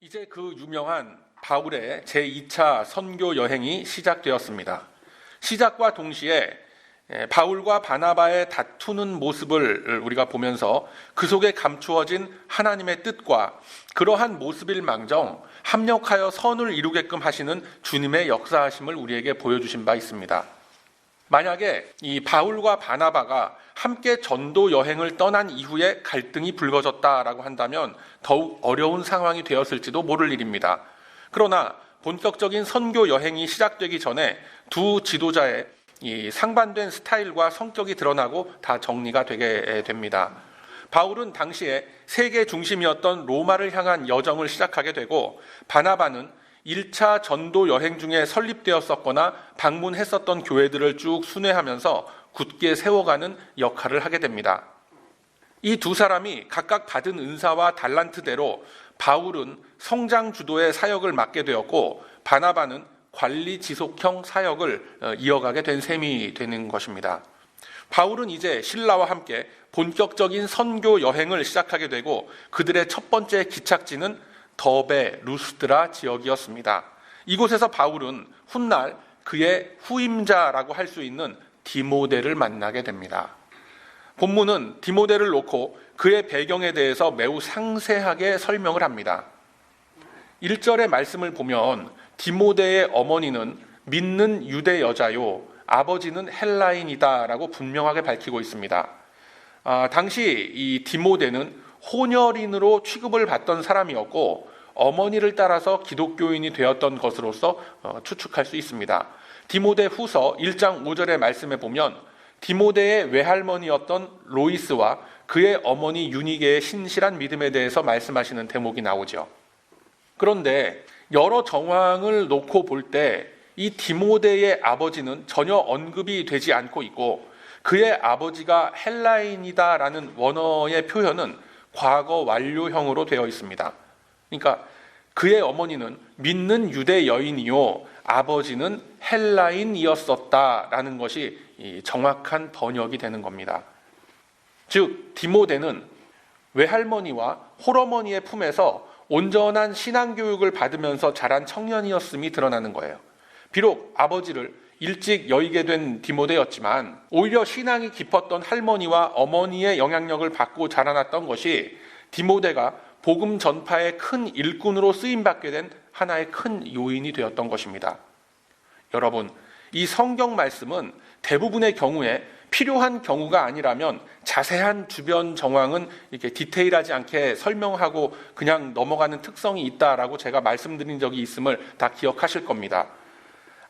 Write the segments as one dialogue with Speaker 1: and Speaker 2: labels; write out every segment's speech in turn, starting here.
Speaker 1: 이제 그 유명한 바울의 제2차 선교 여행이 시작되었습니다. 시작과 동시에 바울과 바나바의 다투는 모습을 우리가 보면서 그 속에 감추어진 하나님의 뜻과 그러한 모습일망정 합력하여 선을 이루게끔 하시는 주님의 역사하심을 우리에게 보여주신 바 있습니다. 만약에 이 바울과 바나바가 함께 전도 여행을 떠난 이후에 갈등이 불거졌다라고 한다면 더욱 어려운 상황이 되었을지도 모를 일입니다. 그러나 본격적인 선교 여행이 시작되기 전에 두 지도자의 이 상반된 스타일과 성격이 드러나고 다 정리가 되게 됩니다. 바울은 당시에 세계 중심이었던 로마를 향한 여정을 시작하게 되고, 바나바는 1차 전도 여행 중에 설립되었었거나 방문했었던 교회들을 쭉 순회하면서 굳게 세워가는 역할을 하게 됩니다. 이 두 사람이 각각 받은 은사와 달란트대로 바울은 성장 주도의 사역을 맡게 되었고, 바나바는 관리 지속형 사역을 이어가게 된 셈이 되는 것입니다. 바울은 이제 신라와 함께 본격적인 선교 여행을 시작하게 되고, 그들의 첫 번째 기착지는 더베 루스드라 지역이었습니다. 이곳에서 바울은 훗날 그의 후임자라고 할 수 있는 디모데를 만나게 됩니다. 본문은 디모데를 놓고 그의 배경에 대해서 매우 상세하게 설명을 합니다. 1절의 말씀을 보면 디모데의 어머니는 믿는 유대 여자요, 아버지는 헬라인이다 라고 분명하게 밝히고 있습니다. 당시 이 디모데는 혼혈인으로 취급을 받던 사람이었고, 어머니를 따라서 기독교인이 되었던 것으로서 추측할 수 있습니다. 디모데 후서 1장 5절의 말씀에 보면 디모데의 외할머니였던 로이스와 그의 어머니 유니게의 신실한 믿음에 대해서 말씀하시는 대목이 나오죠. 그런데 여러 정황을 놓고 볼 때 이 디모데의 아버지는 전혀 언급이 되지 않고 있고, 그의 아버지가 헬라인이다라는 원어의 표현은 과거 완료형으로 되어 있습니다. 그러니까 그의 어머니는 믿는 유대 여인이요, 아버지는 헬라인이었었다라는 것이 정확한 번역이 되는 겁니다. 즉 디모데는 외할머니와 홀어머니의 품에서 온전한 신앙교육을 받으면서 자란 청년이었음이 드러나는 거예요. 비록 아버지를 일찍 여의게 된 디모데였지만 오히려 신앙이 깊었던 할머니와 어머니의 영향력을 받고 자라났던 것이 디모데가 복음 전파의 큰 일꾼으로 쓰임받게 된 하나의 큰 요인이 되었던 것입니다. 여러분, 이 성경 말씀은 대부분의 경우에 필요한 경우가 아니라면 자세한 주변 정황은 이렇게 디테일하지 않게 설명하고 그냥 넘어가는 특성이 있다라고 제가 말씀드린 적이 있음을 다 기억하실 겁니다.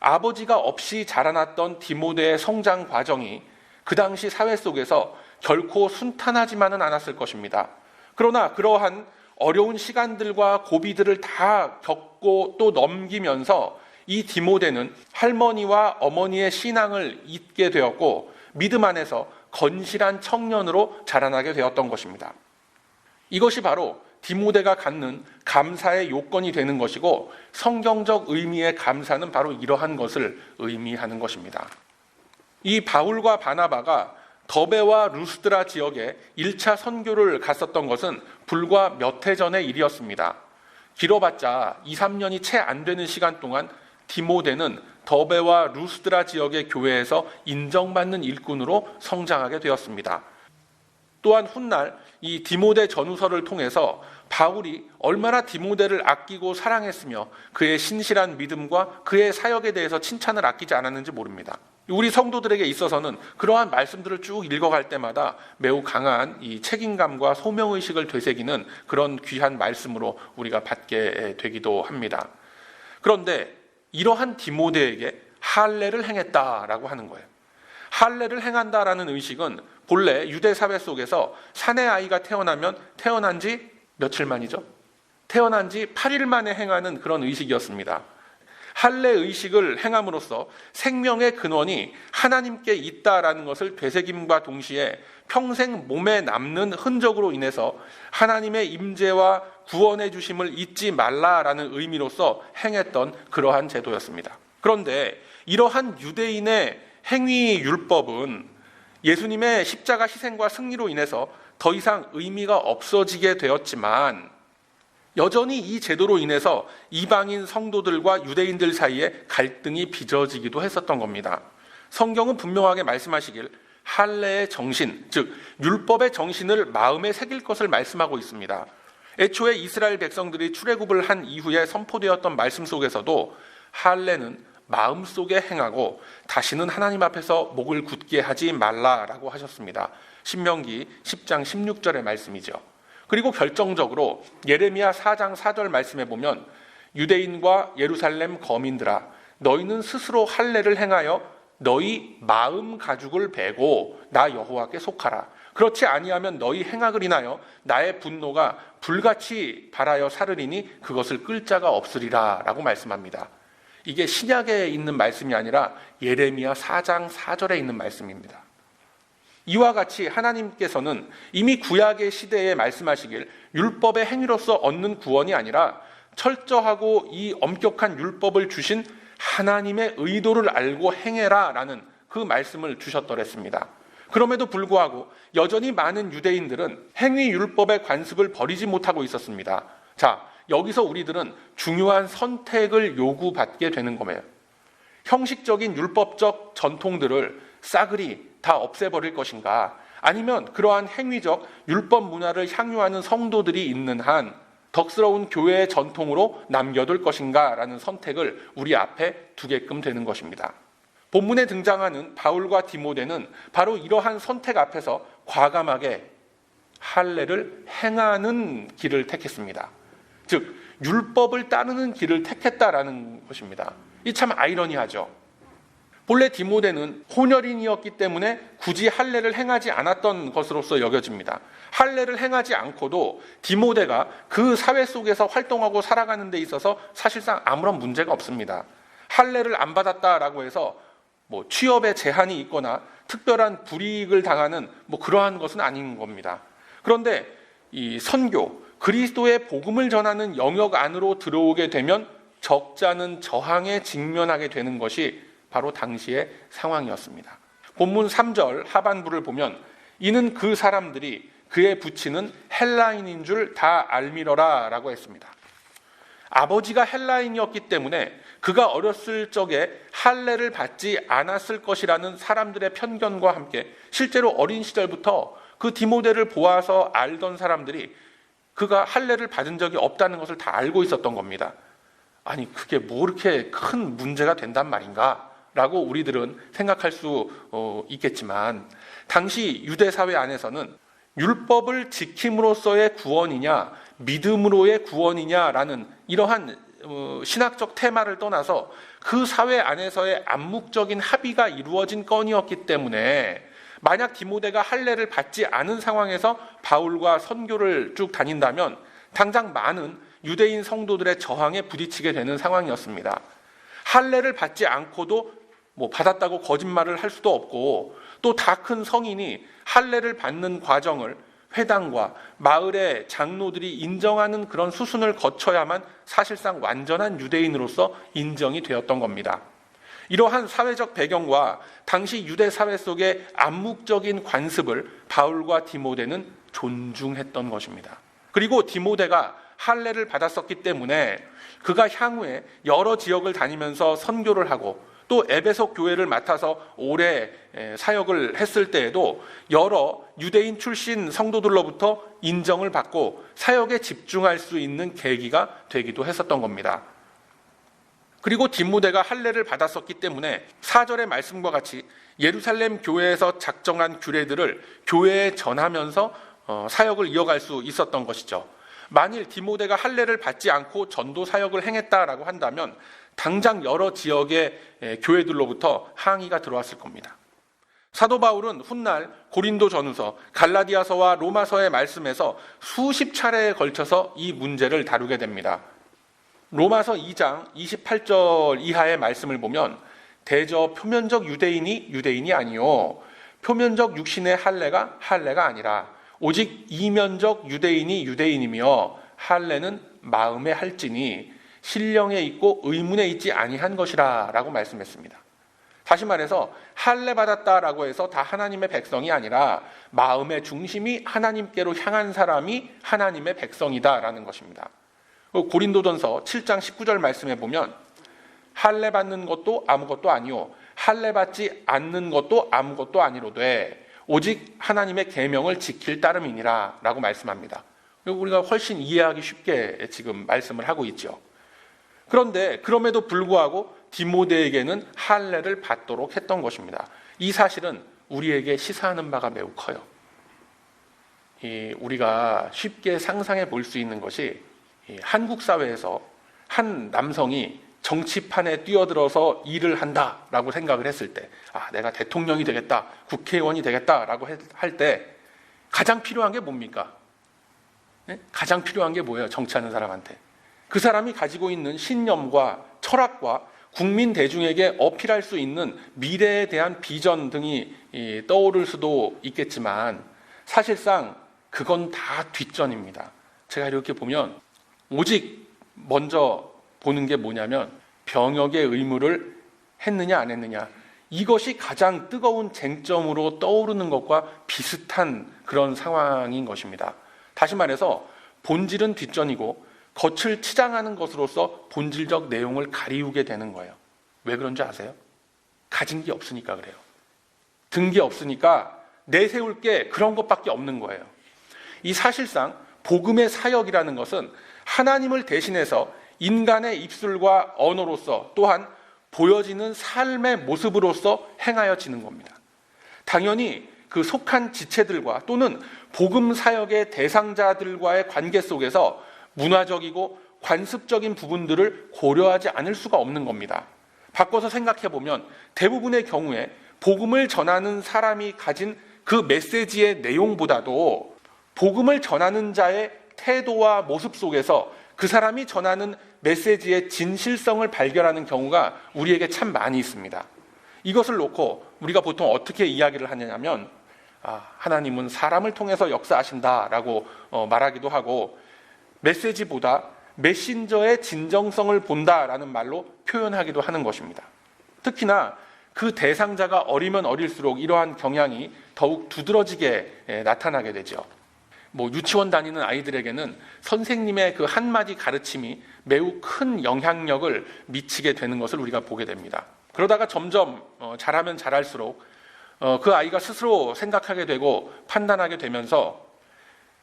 Speaker 1: 아버지가 없이 자라났던 디모데의 성장 과정이 그 당시 사회 속에서 결코 순탄하지만은 않았을 것입니다. 그러나 그러한 어려운 시간들과 고비들을 다 겪고 또 넘기면서 이 디모데는 할머니와 어머니의 신앙을 잊게 되었고, 믿음 안에서 건실한 청년으로 자라나게 되었던 것입니다. 이것이 바로 디모데가 갖는 감사의 요건이 되는 것이고, 성경적 의미의 감사는 바로 이러한 것을 의미하는 것입니다. 이 바울과 바나바가 더베와 루스드라 지역에 1차 선교를 갔었던 것은 불과 몇 해 전의 일이었습니다. 길어봤자 2, 3년이 채 안 되는 시간 동안 디모데는 더베와 루스드라 지역의 교회에서 인정받는 일꾼으로 성장하게 되었습니다. 또한 훗날 이 디모데 전후서를 통해서 바울이 얼마나 디모데를 아끼고 사랑했으며 그의 신실한 믿음과 그의 사역에 대해서 칭찬을 아끼지 않았는지 모릅니다. 우리 성도들에게 있어서는 그러한 말씀들을 쭉 읽어갈 때마다 매우 강한 이 책임감과 소명의식을 되새기는 그런 귀한 말씀으로 우리가 받게 되기도 합니다. 그런데 이러한 디모데에게 할례를 행했다라고 하는 거예요. 할례를 행한다라는 의식은 본래 유대 사회 속에서 사내 아이가 태어나면 태어난 지 며칠 만이죠? 태어난 지 8일 만에 행하는 그런 의식이었습니다. 할례 의식을 행함으로써 생명의 근원이 하나님께 있다라는 것을 되새김과 동시에 평생 몸에 남는 흔적으로 인해서 하나님의 임재와 구원해 주심을 잊지 말라라는 의미로서 행했던 그러한 제도였습니다. 그런데 이러한 유대인의 행위 율법은 예수님의 십자가 희생과 승리로 인해서 더 이상 의미가 없어지게 되었지만, 여전히 이 제도로 인해서 이방인 성도들과 유대인들 사이에 갈등이 빚어지기도 했었던 겁니다. 성경은 분명하게 말씀하시길 할례의 정신, 즉 율법의 정신을 마음에 새길 것을 말씀하고 있습니다. 애초에 이스라엘 백성들이 출애굽을 한 이후에 선포되었던 말씀 속에서도 할례는 마음속에 행하고 다시는 하나님 앞에서 목을 굳게 하지 말라라고 하셨습니다. 신명기 10장 16절의 말씀이죠. 그리고 결정적으로 예레미야 4장 4절 말씀에 보면 유대인과 예루살렘 거민들아 너희는 스스로 할례를 행하여 너희 마음 가죽을 베고 나 여호와께 속하라. 그렇지 아니하면 너희 행악을 인하여 나의 분노가 불같이 발하여 사르리니 그것을 끌 자가 없으리라 라고 말씀합니다. 이게 신약에 있는 말씀이 아니라 예레미야 4장 4절에 있는 말씀입니다. 이와 같이 하나님께서는 이미 구약의 시대에 말씀하시길 율법의 행위로서 얻는 구원이 아니라 철저하고 이 엄격한 율법을 주신 하나님의 의도를 알고 행해라 라는 그 말씀을 주셨더랬습니다. 그럼에도 불구하고 여전히 많은 유대인들은 행위 율법의 관습을 버리지 못하고 있었습니다. 자, 여기서 우리들은 중요한 선택을 요구받게 되는 거예요. 형식적인 율법적 전통들을 싸그리 다 없애버릴 것인가, 아니면 그러한 행위적 율법 문화를 향유하는 성도들이 있는 한 덕스러운 교회의 전통으로 남겨둘 것인가 라는 선택을 우리 앞에 두게끔 되는 것입니다. 본문에 등장하는 바울과 디모데는 바로 이러한 선택 앞에서 과감하게 할례를 행하는 길을 택했습니다. 즉 율법을 따르는 길을 택했다라는 것입니다. 이 참 아이러니하죠. 본래 디모데는 혼혈인이었기 때문에 굳이 할례를 행하지 않았던 것으로서 여겨집니다. 할례를 행하지 않고도 디모데가 그 사회 속에서 활동하고 살아가는 데 있어서 사실상 아무런 문제가 없습니다. 할례를 안 받았다라고 해서 취업에 제한이 있거나 특별한 불이익을 당하는 그러한 것은 아닌 겁니다. 그런데 이 선교, 그리스도의 복음을 전하는 영역 안으로 들어오게 되면 적잖은 저항에 직면하게 되는 것이 바로 당시의 상황이었습니다. 본문 3절 하반부를 보면 이는 그 사람들이 그의 부친은 헬라인인 줄 다 알미러라 라고 했습니다. 아버지가 헬라인이었기 때문에 그가 어렸을 적에 할례를 받지 않았을 것이라는 사람들의 편견과 함께 실제로 어린 시절부터 그 디모데를 보아서 알던 사람들이 그가 할례를 받은 적이 없다는 것을 다 알고 있었던 겁니다. 아니 그게 뭐 이렇게 큰 문제가 된단 말인가? 라고 우리들은 생각할 수 있겠지만 당시 유대 사회 안에서는 율법을 지킴으로써의 구원이냐 믿음으로의 구원이냐라는 이러한 신학적 테마를 떠나서 그 사회 안에서의 암묵적인 합의가 이루어진 건이었기 때문에 만약 디모데가 할례를 받지 않은 상황에서 바울과 선교를 쭉 다닌다면 당장 많은 유대인 성도들의 저항에 부딪히게 되는 상황이었습니다. 할례를 받지 않고도 받았다고 거짓말을 할 수도 없고 또 다 큰 성인이 할례를 받는 과정을 회당과 마을의 장로들이 인정하는 그런 수순을 거쳐야만 사실상 완전한 유대인으로서 인정이 되었던 겁니다. 이러한 사회적 배경과 당시 유대 사회 속의 암묵적인 관습을 바울과 디모데는 존중했던 것입니다. 그리고 디모데가 할례를 받았었기 때문에 그가 향후에 여러 지역을 다니면서 선교를 하고 또 에베소 교회를 맡아서 오래 사역을 했을 때에도 여러 유대인 출신 성도들로부터 인정을 받고 사역에 집중할 수 있는 계기가 되기도 했었던 겁니다. 그리고 디모데가 할례를 받았었기 때문에 4절의 말씀과 같이 예루살렘 교회에서 작정한 규례들을 교회에 전하면서 사역을 이어갈 수 있었던 것이죠. 만일 디모데가 할례를 받지 않고 전도 사역을 행했다라고 한다면 당장 여러 지역의 교회들로부터 항의가 들어왔을 겁니다. 사도 바울은 훗날 고린도 전후서, 갈라디아서와 로마서의 말씀에서 수십 차례에 걸쳐서 이 문제를 다루게 됩니다. 로마서 2장 28절 이하의 말씀을 보면 대저 표면적 유대인이 아니요 표면적 육신의 할례가 아니라 오직 이면적 유대인이 유대인이며 할례는 마음에 할지니 신령에 있고 의문에 있지 아니한 것이라 라고 말씀했습니다. 다시 말해서 할례 받았다라고 해서 다 하나님의 백성이 아니라 마음의 중심이 하나님께로 향한 사람이 하나님의 백성이다라는 것입니다. 고린도전서 7장 19절 말씀에 보면 할례 받는 것도 아무것도 아니요 할례 받지 않는 것도 아무것도 아니로되 오직 하나님의 계명을 지킬 따름이니라 라고 말씀합니다. 우리가 훨씬 이해하기 쉽게 지금 말씀을 하고 있죠. 그런데 그럼에도 불구하고 디모데에게는 할례를 받도록 했던 것입니다. 이 사실은 우리에게 시사하는 바가 매우 커요. 우리가 쉽게 상상해 볼 수 있는 것이 한국 사회에서 한 남성이 정치판에 뛰어들어서 일을 한다라고 생각을 했을 때, 내가 대통령이 되겠다, 국회의원이 되겠다라고 할 때 가장 필요한 게 뭡니까? 가장 필요한 게 뭐예요? 정치하는 사람한테. 그 사람이 가지고 있는 신념과 철학과 국민 대중에게 어필할 수 있는 미래에 대한 비전 등이 떠오를 수도 있겠지만 사실상 그건 다 뒷전입니다. 제가 이렇게 보면 오직 먼저 보는 게 뭐냐면 병역의 의무를 했느냐 안 했느냐, 이것이 가장 뜨거운 쟁점으로 떠오르는 것과 비슷한 그런 상황인 것입니다. 다시 말해서 본질은 뒷전이고 겉을 치장하는 것으로서 본질적 내용을 가리우게 되는 거예요. 왜 그런지 아세요? 가진 게 없으니까 그래요. 든 게 없으니까 내세울 게 그런 것밖에 없는 거예요. 이 사실상 복음의 사역이라는 것은 하나님을 대신해서 인간의 입술과 언어로서 또한 보여지는 삶의 모습으로서 행하여지는 겁니다. 당연히 그 속한 지체들과 또는 복음 사역의 대상자들과의 관계 속에서 문화적이고 관습적인 부분들을 고려하지 않을 수가 없는 겁니다. 바꿔서 생각해 보면 대부분의 경우에 복음을 전하는 사람이 가진 그 메시지의 내용보다도 복음을 전하는 자의 태도와 모습 속에서 그 사람이 전하는 메시지의 진실성을 발견하는 경우가 우리에게 참 많이 있습니다. 이것을 놓고 우리가 보통 어떻게 이야기를 하냐면 하나님은 사람을 통해서 역사하신다라고 말하기도 하고 메시지보다 메신저의 진정성을 본다라는 말로 표현하기도 하는 것입니다. 특히나 그 대상자가 어리면 어릴수록 이러한 경향이 더욱 두드러지게 나타나게 되죠. 유치원 다니는 아이들에게는 선생님의 그 한마디 가르침이 매우 큰 영향력을 미치게 되는 것을 우리가 보게 됩니다. 그러다가 점점 자라면 자랄수록 그 아이가 스스로 생각하게 되고 판단하게 되면서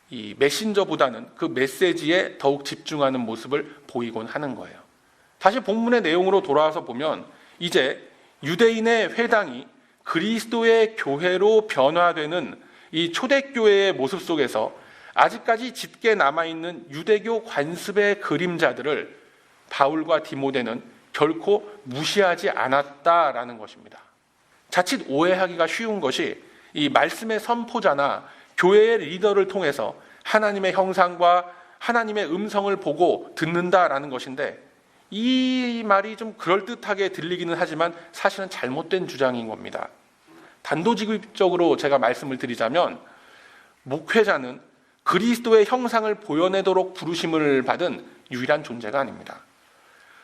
Speaker 1: 이 메신저보다는 그 메시지에 더욱 집중하는 모습을 보이곤 하는 거예요. 다시 본문의 내용으로 돌아와서 보면 이제 유대인의 회당이 그리스도의 교회로 변화되는 이 초대교회의 모습 속에서 아직까지 짙게 남아있는 유대교 관습의 그림자들을 바울과 디모데는 결코 무시하지 않았다라는 것입니다. 자칫 오해하기가 쉬운 것이 이 말씀의 선포자나 교회의 리더를 통해서 하나님의 형상과 하나님의 음성을 보고 듣는다라는 것인데, 이 말이 좀 그럴듯하게 들리기는 하지만 사실은 잘못된 주장인 겁니다. 단도직입적으로 제가 말씀을 드리자면 목회자는 그리스도의 형상을 보여내도록 부르심을 받은 유일한 존재가 아닙니다.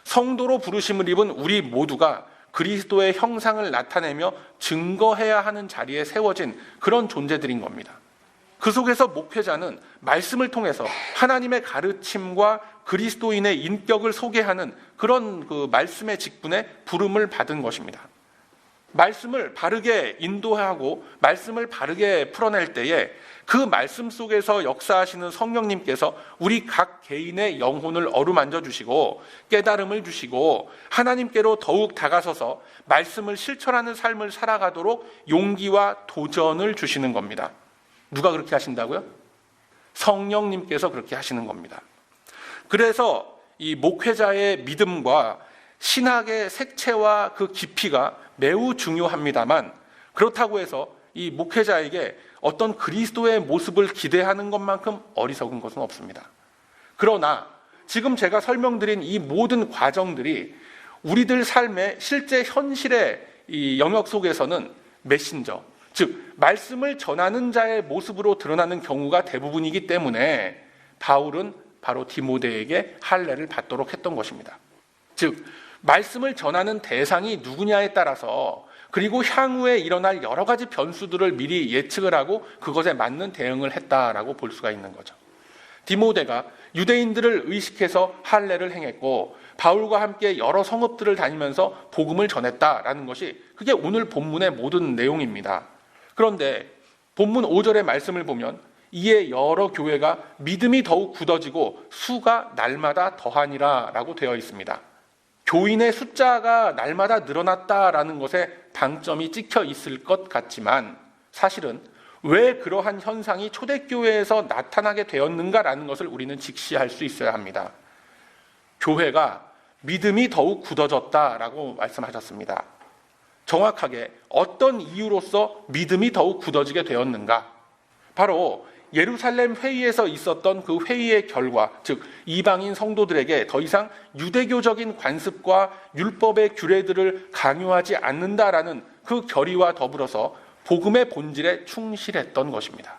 Speaker 1: 성도로 부르심을 입은 우리 모두가 그리스도의 형상을 나타내며 증거해야 하는 자리에 세워진 그런 존재들인 겁니다. 그 속에서 목회자는 말씀을 통해서 하나님의 가르침과 그리스도인의 인격을 소개하는 그런 그 말씀의 직분에 부름을 받은 것입니다. 말씀을 바르게 인도하고 말씀을 바르게 풀어낼 때에 그 말씀 속에서 역사하시는 성령님께서 우리 각 개인의 영혼을 어루만져 주시고 깨달음을 주시고 하나님께로 더욱 다가서서 말씀을 실천하는 삶을 살아가도록 용기와 도전을 주시는 겁니다. 누가 그렇게 하신다고요? 성령님께서 그렇게 하시는 겁니다. 그래서 이 목회자의 믿음과 신학의 색채와 그 깊이가 매우 중요합니다만, 그렇다고 해서 이 목회자에게 어떤 그리스도의 모습을 기대하는 것만큼 어리석은 것은 없습니다. 그러나 지금 제가 설명드린 이 모든 과정들이 우리들 삶의 실제 현실의 이 영역 속에서는 메신저, 즉 말씀을 전하는 자의 모습으로 드러나는 경우가 대부분이기 때문에 바울은 바로 디모데에게 할례를 받도록 했던 것입니다. 즉 말씀을 전하는 대상이 누구냐에 따라서, 그리고 향후에 일어날 여러 가지 변수들을 미리 예측을 하고 그것에 맞는 대응을 했다라고 볼 수가 있는 거죠. 디모데가 유대인들을 의식해서 할례를 행했고 바울과 함께 여러 성읍들을 다니면서 복음을 전했다라는 것이 그게 오늘 본문의 모든 내용입니다. 그런데 본문 5절의 말씀을 보면 이에 여러 교회가 믿음이 더욱 굳어지고 수가 날마다 더하니라 라고 되어 있습니다. 교인의 숫자가 날마다 늘어났다라는 것에 방점이 찍혀 있을 것 같지만 사실은 왜 그러한 현상이 초대교회에서 나타나게 되었는가라는 것을 우리는 직시할 수 있어야 합니다. 교회가 믿음이 더욱 굳어졌다라고 말씀하셨습니다. 정확하게 어떤 이유로서 믿음이 더욱 굳어지게 되었는가? 바로 예루살렘 회의에서 있었던 그 회의의 결과, 즉 이방인 성도들에게 더 이상 유대교적인 관습과 율법의 규례들을 강요하지 않는다라는 그 결의와 더불어서 복음의 본질에 충실했던 것입니다.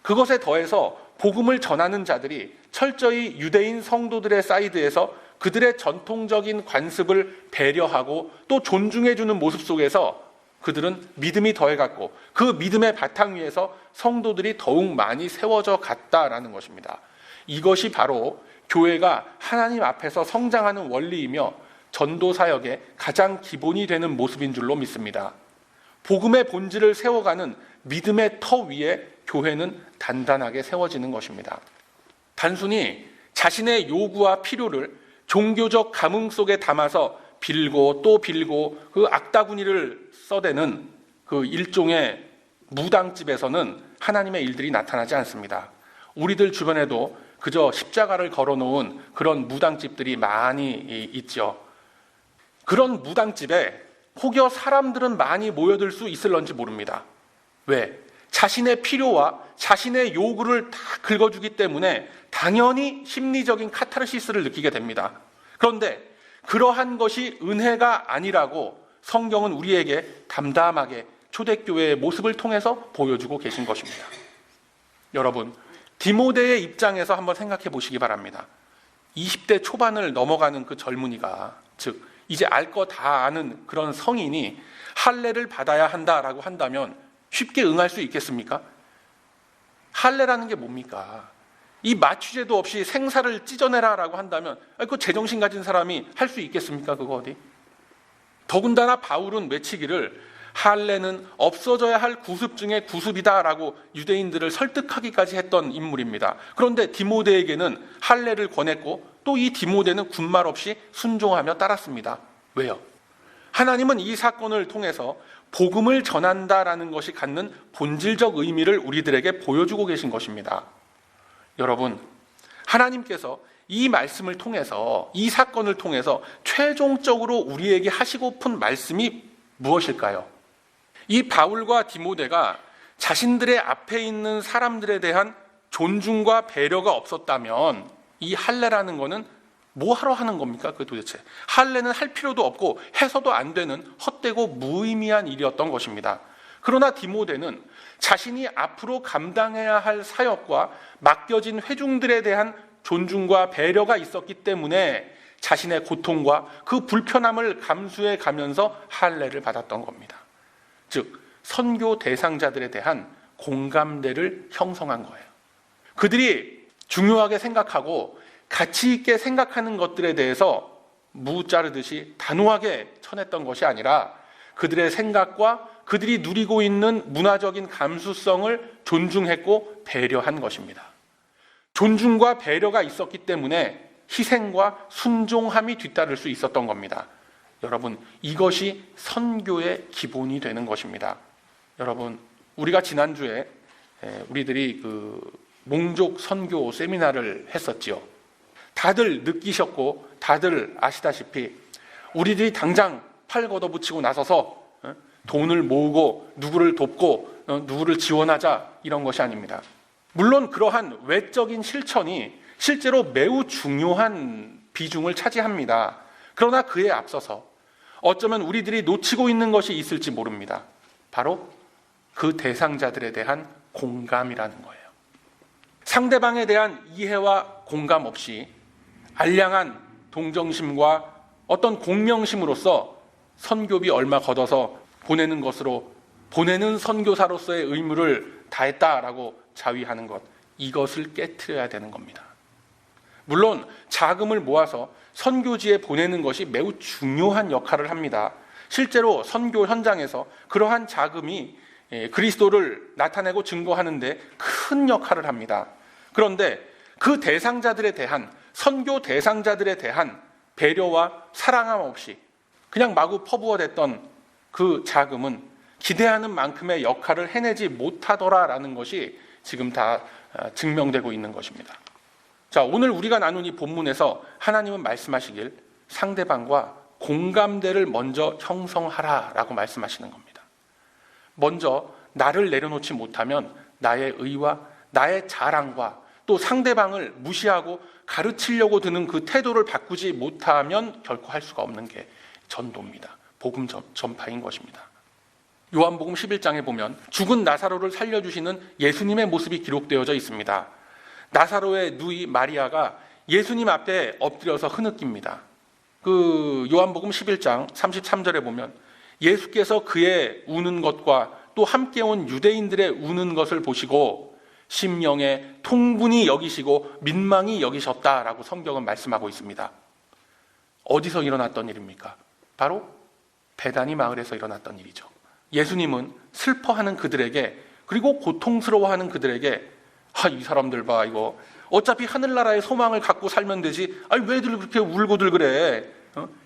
Speaker 1: 그것에 더해서 복음을 전하는 자들이 철저히 유대인 성도들의 사이드에서 그들의 전통적인 관습을 배려하고 또 존중해주는 모습 속에서 그들은 믿음이 더해갔고 그 믿음의 바탕 위에서 성도들이 더욱 많이 세워져 갔다라는 것입니다. 이것이 바로 교회가 하나님 앞에서 성장하는 원리이며 전도 사역의 가장 기본이 되는 모습인 줄로 믿습니다. 복음의 본질을 세워가는 믿음의 터 위에 교회는 단단하게 세워지는 것입니다. 단순히 자신의 요구와 필요를 종교적 감흥 속에 담아서 빌고 또 빌고 그 악다구니를 써대는 그 일종의 무당집에서는 하나님의 일들이 나타나지 않습니다. 우리들 주변에도 그저 십자가를 걸어놓은 그런 무당집들이 많이 있죠. 그런 무당집에 혹여 사람들은 많이 모여들 수 있을런지 모릅니다. 왜? 자신의 필요와 자신의 요구를 다 긁어주기 때문에 당연히 심리적인 카타르시스를 느끼게 됩니다. 그런데 그러한 것이 은혜가 아니라고 성경은 우리에게 담담하게 초대교회의 모습을 통해서 보여주고 계신 것입니다. 여러분, 디모데의 입장에서 한번 생각해 보시기 바랍니다. 20대 초반을 넘어가는 그 젊은이가, 즉 이제 알 거 다 아는 그런 성인이 할례를 받아야 한다라고 한다면 쉽게 응할 수 있겠습니까? 할례라는 게 뭡니까? 이 마취제도 없이 생사를 찢어내라라고 한다면 그 제정신 가진 사람이 할 수 있겠습니까? 그거 어디? 더군다나 바울은 외치기를 할례는 없어져야 할 구습 중에 구습이다라고 유대인들을 설득하기까지 했던 인물입니다. 그런데 디모데에게는 할례를 권했고 또 이 디모데는 군말 없이 순종하며 따랐습니다. 왜요? 하나님은 이 사건을 통해서 복음을 전한다라는 것이 갖는 본질적 의미를 우리들에게 보여주고 계신 것입니다. 여러분, 하나님께서 이 말씀을 통해서, 이 사건을 통해서 최종적으로 우리에게 하시고픈 말씀이 무엇일까요? 이 바울과 디모데가 자신들의 앞에 있는 사람들에 대한 존중과 배려가 없었다면 이 할례라는 거는 뭐 하러 하는 겁니까? 그 도대체 할례는 할 필요도 없고 해서도 안 되는 헛되고 무의미한 일이었던 것입니다. 그러나 디모데는 자신이 앞으로 감당해야 할 사역과 맡겨진 회중들에 대한 존중과 배려가 있었기 때문에 자신의 고통과 그 불편함을 감수해 가면서 할례를 받았던 겁니다. 즉 선교 대상자들에 대한 공감대를 형성한 거예요. 그들이 중요하게 생각하고 가치 있게 생각하는 것들에 대해서 무 자르듯이 단호하게 쳐냈던 것이 아니라 그들의 생각과 그들이 누리고 있는 문화적인 감수성을 존중했고 배려한 것입니다. 존중과 배려가 있었기 때문에 희생과 순종함이 뒤따를 수 있었던 겁니다. 여러분, 이것이 선교의 기본이 되는 것입니다. 여러분, 우리가 지난주에 우리들이 그 몽족 선교 세미나를 했었지요. 다들 느끼셨고 다들 아시다시피 우리들이 당장 팔 걷어붙이고 나서서 돈을 모으고 누구를 돕고 누구를 지원하자 이런 것이 아닙니다. 물론 그러한 외적인 실천이 실제로 매우 중요한 비중을 차지합니다. 그러나 그에 앞서서 어쩌면 우리들이 놓치고 있는 것이 있을지 모릅니다. 바로 그 대상자들에 대한 공감이라는 거예요. 상대방에 대한 이해와 공감 없이 알량한 동정심과 어떤 공명심으로써 선교비 얼마 걷어서 보내는 것으로 보내는 선교사로서의 의무를 다했다라고 자위하는 것, 이것을 깨트려야 되는 겁니다. 물론 자금을 모아서 선교지에 보내는 것이 매우 중요한 역할을 합니다. 실제로 선교 현장에서 그러한 자금이 그리스도를 나타내고 증거하는데 큰 역할을 합니다. 그런데 그 대상자들에 대한, 선교 대상자들에 대한 배려와 사랑함 없이 그냥 마구 퍼부어댔던 그 자금은 기대하는 만큼의 역할을 해내지 못하더라라는 것이 지금 다 증명되고 있는 것입니다. 자, 오늘 우리가 나눈 이 본문에서 하나님은 말씀하시길 상대방과 공감대를 먼저 형성하라라고 말씀하시는 겁니다. 먼저 나를 내려놓지 못하면 나의 의와 나의 자랑과 또 상대방을 무시하고 가르치려고 드는 그 태도를 바꾸지 못하면 결코 할 수가 없는 게 전도입니다. 복음 전파인 것입니다. 요한복음 11장에 보면 죽은 나사로를 살려주시는 예수님의 모습이 기록되어져 있습니다. 나사로의 누이 마리아가 예수님 앞에 엎드려서 흐느낍니다. 그 요한복음 11장 33절에 보면 예수께서 그의 우는 것과 또 함께 온 유대인들의 우는 것을 보시고 심령에 통분히 여기시고 민망히 여기셨다라고 성경은 말씀하고 있습니다. 어디서 일어났던 일입니까? 바로 베다니 마을에서 일어났던 일이죠. 예수님은 슬퍼하는 그들에게, 그리고 고통스러워하는 그들에게, 이 사람들 봐, 이거 어차피 하늘나라의 소망을 갖고 살면 되지, 왜들 그렇게 울고들 그래?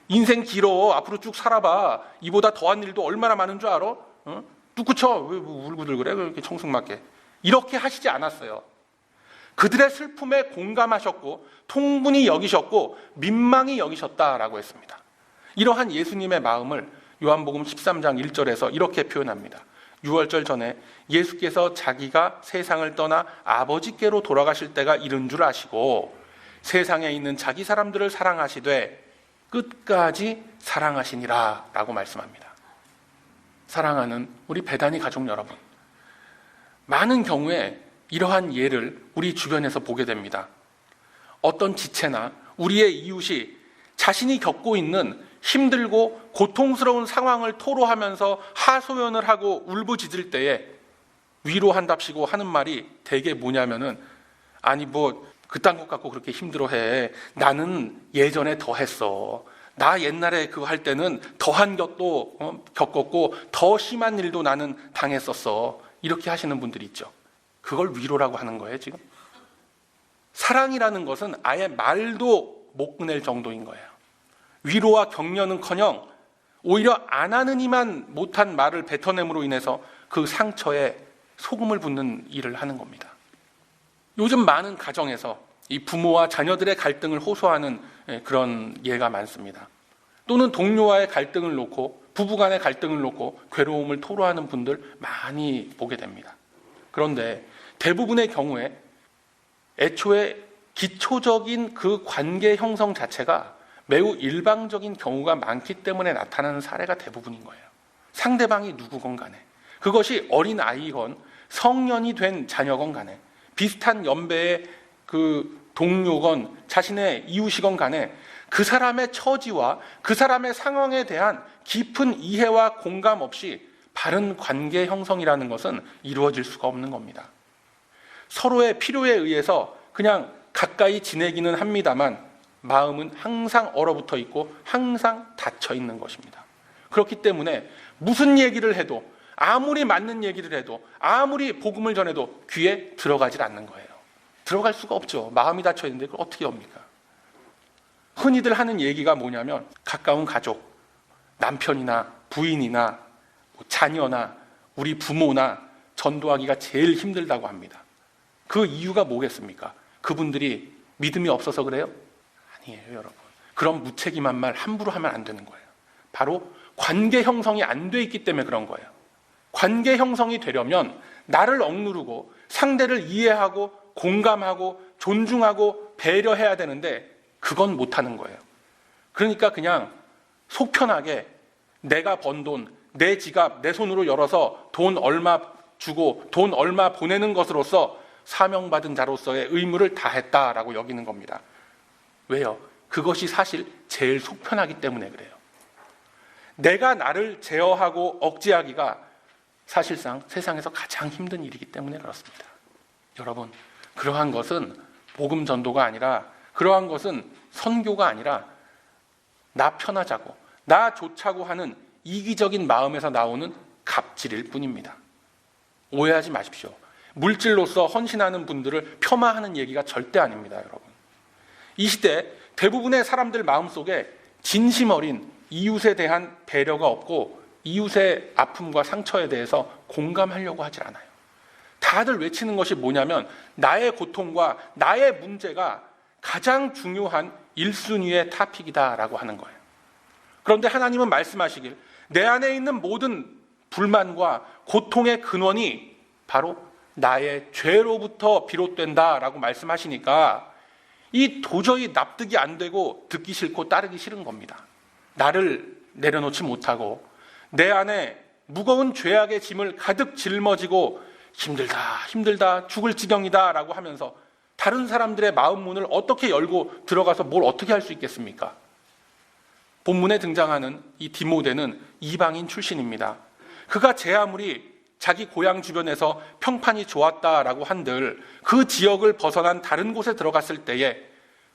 Speaker 1: 인생 길어, 앞으로 쭉 살아봐. 이보다 더한 일도 얼마나 많은 줄 알아? 뚝구쳐, 왜 울고들 그래? 그렇게 청승맞게. 이렇게 하시지 않았어요. 그들의 슬픔에 공감하셨고 통분히 여기셨고 민망히 여기셨다라고 했습니다. 이러한 예수님의 마음을 요한복음 13장 1절에서 이렇게 표현합니다. 유월절 전에 예수께서 자기가 세상을 떠나 아버지께로 돌아가실 때가 이른 줄 아시고 세상에 있는 자기 사람들을 사랑하시되 끝까지 사랑하시니라 라고 말씀합니다. 사랑하는 우리 베다니 가족 여러분, 많은 경우에 이러한 예를 우리 주변에서 보게 됩니다. 어떤 지체나 우리의 이웃이 자신이 겪고 있는 힘들고 고통스러운 상황을 토로하면서 하소연을 하고 울부짖을 때에 위로한답시고 하는 말이 대개 뭐냐면은, 아니 뭐 그딴 것 갖고 그렇게 힘들어해. 나는 예전에 더 했어. 나 옛날에 그거 할 때는 더한 것도 겪었고 더 심한 일도 나는 당했었어. 이렇게 하시는 분들이 있죠. 그걸 위로라고 하는 거예요, 지금? 사랑이라는 것은 아예 말도 못 꺼낼 정도인 거예요. 위로와 격려는커녕 오히려 안 하는 이만 못한 말을 뱉어냄으로 인해서 그 상처에 소금을 붓는 일을 하는 겁니다. 요즘 많은 가정에서 이 부모와 자녀들의 갈등을 호소하는 그런 예가 많습니다. 또는 동료와의 갈등을 놓고, 부부간의 갈등을 놓고 괴로움을 토로하는 분들 많이 보게 됩니다. 그런데 대부분의 경우에 애초에 기초적인 그 관계 형성 자체가 매우 일방적인 경우가 많기 때문에 나타나는 사례가 대부분인 거예요. 상대방이 누구건 간에, 그것이 어린 아이건 성년이 된 자녀건 간에, 비슷한 연배의 그 동료건 자신의 이웃이건 간에 그 사람의 처지와 그 사람의 상황에 대한 깊은 이해와 공감 없이 바른 관계 형성이라는 것은 이루어질 수가 없는 겁니다. 서로의 필요에 의해서 그냥 가까이 지내기는 합니다만 마음은 항상 얼어붙어 있고 항상 닫혀 있는 것입니다. 그렇기 때문에 무슨 얘기를 해도, 아무리 맞는 얘기를 해도, 아무리 복음을 전해도 귀에 들어가질 않는 거예요. 들어갈 수가 없죠. 마음이 닫혀 있는데 그걸 어떻게 합니까? 흔히들 하는 얘기가 뭐냐면, 가까운 가족, 남편이나 부인이나 자녀나 우리 부모나 전도하기가 제일 힘들다고 합니다. 그 이유가 뭐겠습니까? 그분들이 믿음이 없어서 그래요? 아니에요, 여러분. 그런 무책임한 말 함부로 하면 안 되는 거예요. 바로 관계 형성이 안 돼 있기 때문에 그런 거예요. 관계 형성이 되려면 나를 억누르고 상대를 이해하고 공감하고 존중하고 배려해야 되는데 그건 못하는 거예요. 그러니까 그냥 속 편하게 내가 번 돈, 내 지갑, 내 손으로 열어서 돈 얼마 주고 돈 얼마 보내는 것으로서 사명받은 자로서의 의무를 다했다라고 여기는 겁니다. 왜요? 그것이 사실 제일 속 편하기 때문에 그래요. 내가 나를 제어하고 억제하기가 사실상 세상에서 가장 힘든 일이기 때문에 그렇습니다. 여러분, 그러한 것은 복음 전도가 아니라, 그러한 것은 선교가 아니라 나 편하자고, 나 좋자고 하는 이기적인 마음에서 나오는 갑질일 뿐입니다. 오해하지 마십시오. 물질로서 헌신하는 분들을 폄하하는 얘기가 절대 아닙니다, 여러분. 이 시대 대부분의 사람들 마음속에 진심 어린 이웃에 대한 배려가 없고 이웃의 아픔과 상처에 대해서 공감하려고 하질 않아요. 다들 외치는 것이 뭐냐면 나의 고통과 나의 문제가 가장 중요한 1순위의 타픽이다라고 하는 거예요. 그런데 하나님은 말씀하시길 내 안에 있는 모든 불만과 고통의 근원이 바로 나의 죄로부터 비롯된다라고 말씀하시니까 이 도저히 납득이 안 되고 듣기 싫고 따르기 싫은 겁니다. 나를 내려놓지 못하고 내 안에 무거운 죄악의 짐을 가득 짊어지고 힘들다 죽을 지경이다 라고 하면서 다른 사람들의 마음 문을 어떻게 열고 들어가서 뭘 어떻게 할 수 있겠습니까? 본문에 등장하는 이 디모데는 이방인 출신입니다. 그가 제 아무리 자기 고향 주변에서 평판이 좋았다라고 한들 그 지역을 벗어난 다른 곳에 들어갔을 때에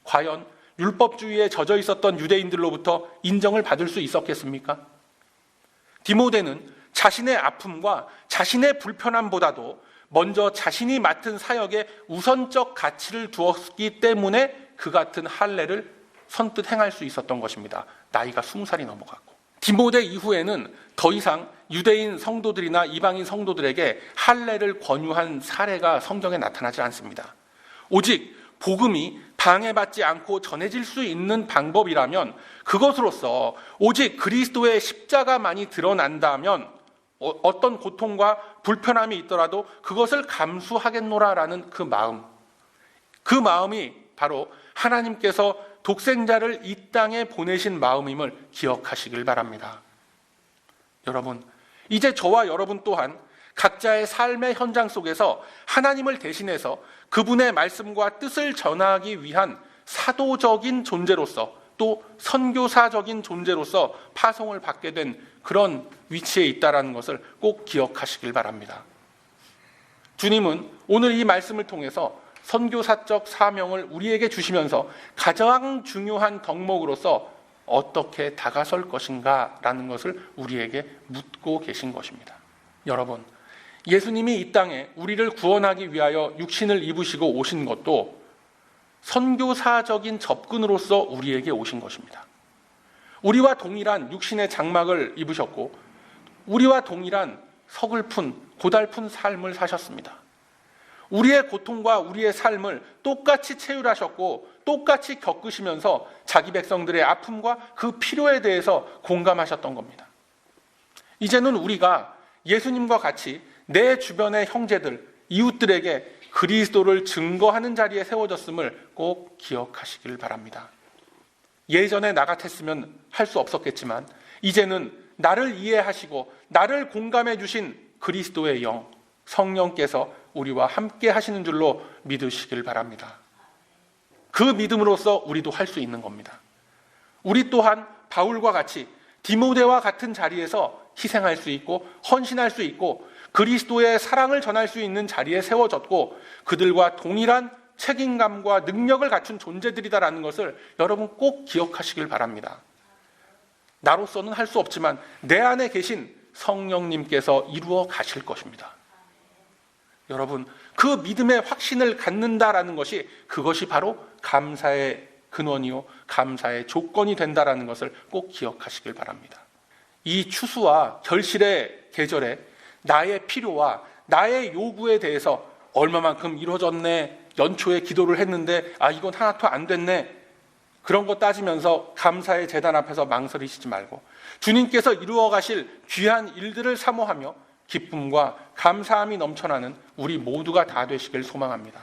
Speaker 1: 과연 율법주의에 젖어 있었던 유대인들로부터 인정을 받을 수 있었겠습니까? 디모데는 자신의 아픔과 자신의 불편함보다도 먼저 자신이 맡은 사역에 우선적 가치를 두었기 때문에 그 같은 할례를 선뜻 행할 수 있었던 것입니다. 나이가 20살이 넘어갔고. 디모데 이후에는 더 이상 유대인 성도들이나 이방인 성도들에게 할례를 권유한 사례가 성경에 나타나지 않습니다. 오직 복음이 방해받지 않고 전해질 수 있는 방법이라면 그것으로서 오직 그리스도의 십자가만이 드러난다면 어떤 고통과 불편함이 있더라도 그것을 감수하겠노라라는 그 마음이 바로 하나님께서 독생자를 이 땅에 보내신 마음임을 기억하시길 바랍니다. 여러분, 이제 저와 여러분 또한 각자의 삶의 현장 속에서 하나님을 대신해서 그분의 말씀과 뜻을 전하기 위한 사도적인 존재로서 또 선교사적인 존재로서 파송을 받게 된 그런 위치에 있다는 것을 꼭 기억하시길 바랍니다. 주님은 오늘 이 말씀을 통해서 선교사적 사명을 우리에게 주시면서 가장 중요한 덕목으로서 어떻게 다가설 것인가라는 것을 우리에게 묻고 계신 것입니다. 여러분, 예수님이 이 땅에 우리를 구원하기 위하여 육신을 입으시고 오신 것도 선교사적인 접근으로서 우리에게 오신 것입니다. 우리와 동일한 육신의 장막을 입으셨고 우리와 동일한 서글픈 고달픈 삶을 사셨습니다. 우리의 고통과 우리의 삶을 똑같이 체휼하셨고 똑같이 겪으시면서 자기 백성들의 아픔과 그 필요에 대해서 공감하셨던 겁니다. 이제는 우리가 예수님과 같이 내 주변의 형제들, 이웃들에게 그리스도를 증거하는 자리에 세워졌음을 꼭 기억하시길 바랍니다. 예전에 나 같았으면 할 수 없었겠지만 이제는 나를 이해하시고 나를 공감해 주신 그리스도의 영, 성령께서 우리와 함께 하시는 줄로 믿으시길 바랍니다. 그 믿음으로써 우리도 할 수 있는 겁니다. 우리 또한 바울과 같이 디모데와 같은 자리에서 희생할 수 있고 헌신할 수 있고 그리스도의 사랑을 전할 수 있는 자리에 세워졌고 그들과 동일한 책임감과 능력을 갖춘 존재들이다라는 것을 여러분 꼭 기억하시길 바랍니다. 나로서는 할 수 없지만 내 안에 계신 성령님께서 이루어 가실 것입니다. 여러분, 그 믿음의 확신을 갖는다라는 것이 그것이 바로 감사의 근원이요 감사의 조건이 된다라는 것을 꼭 기억하시길 바랍니다. 이 추수와 결실의 계절에 나의 필요와 나의 요구에 대해서 얼마만큼 이루어졌네, 연초에 기도를 했는데 이건 하나도 안 됐네, 그런 거 따지면서 감사의 제단 앞에서 망설이시지 말고 주님께서 이루어 가실 귀한 일들을 사모하며 기쁨과 감사함이 넘쳐나는 우리 모두가 다 되시길 소망합니다.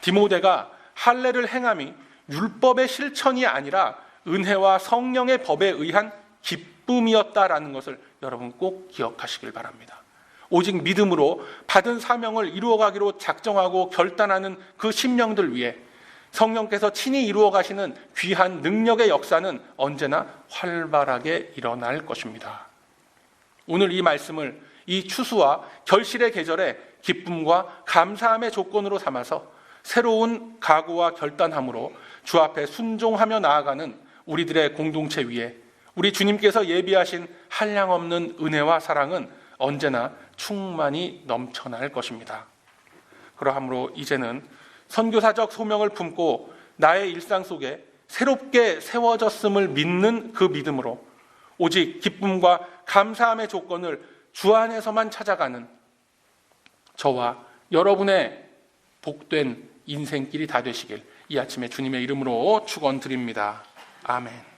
Speaker 1: 디모데가 할례를 행함이 율법의 실천이 아니라 은혜와 성령의 법에 의한 기쁨이었다라는 것을 여러분 꼭 기억하시길 바랍니다. 오직 믿음으로 받은 사명을 이루어가기로 작정하고 결단하는 그 심령들 위해 성령께서 친히 이루어 가시는 귀한 능력의 역사는 언제나 활발하게 일어날 것입니다. 오늘 이 말씀을 이 추수와 결실의 계절에 기쁨과 감사함의 조건으로 삼아서 새로운 각오와 결단함으로 주 앞에 순종하며 나아가는 우리들의 공동체 위에 우리 주님께서 예비하신 한량없는 은혜와 사랑은 언제나 충만히 넘쳐날 것입니다. 그러므로 이제는 선교사적 소명을 품고 나의 일상 속에 새롭게 세워졌음을 믿는 그 믿음으로 오직 기쁨과 감사함의 조건을 주 안에서만 찾아가는 저와 여러분의 복된 인생길이 다 되시길 이 아침에 주님의 이름으로 축원드립니다. 아멘.